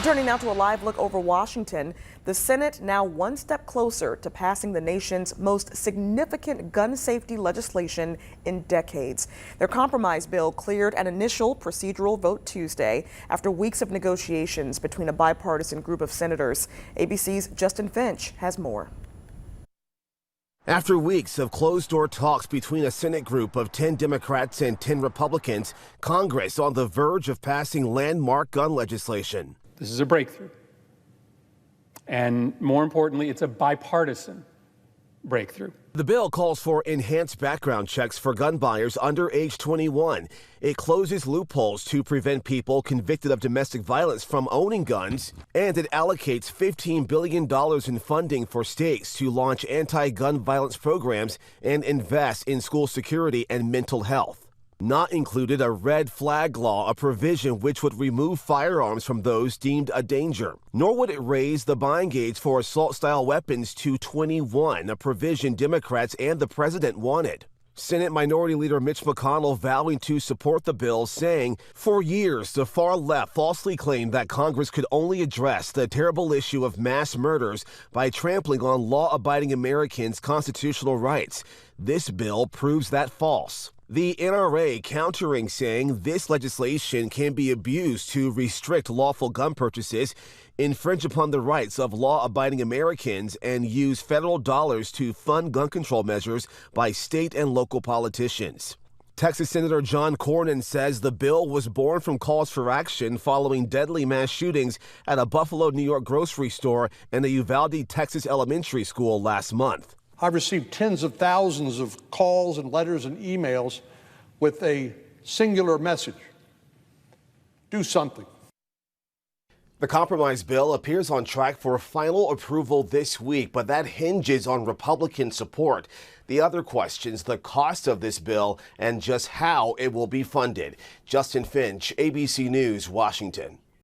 Turning now to a live look over Washington, the Senate now one step closer to passing the nation's most significant gun safety legislation in decades. Their compromise bill cleared an initial procedural vote Tuesday after weeks of negotiations between a bipartisan group of senators. ABC's Justin Finch has more. After weeks of closed-door talks between a Senate group of 10 Democrats and 10 Republicans, Congress on the verge of passing landmark gun legislation. This is a breakthrough. And more importantly, it's a bipartisan breakthrough. The bill calls for enhanced background checks for gun buyers under age 21. It closes loopholes to prevent people convicted of domestic violence from owning guns, and it allocates $15 billion in funding for states to launch anti-gun violence programs and invest in school security and mental health. Not included a red flag law, a provision which would remove firearms from those deemed a danger. Nor would it raise the buying age for assault-style weapons to 21, a provision Democrats and the president wanted. Senate Minority Leader Mitch McConnell vowing to support the bill, saying, "For years, the far left falsely claimed that Congress could only address the terrible issue of mass murders by trampling on law-abiding Americans' constitutional rights. This bill proves that false." The NRA countering, saying this legislation can be abused to restrict lawful gun purchases, infringe upon the rights of law-abiding Americans, and use federal dollars to fund gun control measures by state and local politicians. Texas Senator John Cornyn says the bill was born from calls for action following deadly mass shootings at a Buffalo, New York grocery store and a Uvalde, Texas elementary school last month. I've received tens of thousands of calls and letters and emails with a singular message: do something. The compromise bill appears on track for final approval this week, but that hinges on Republican support. The other questions, the cost of this bill and just how it will be funded. Justin Finch, ABC News, Washington.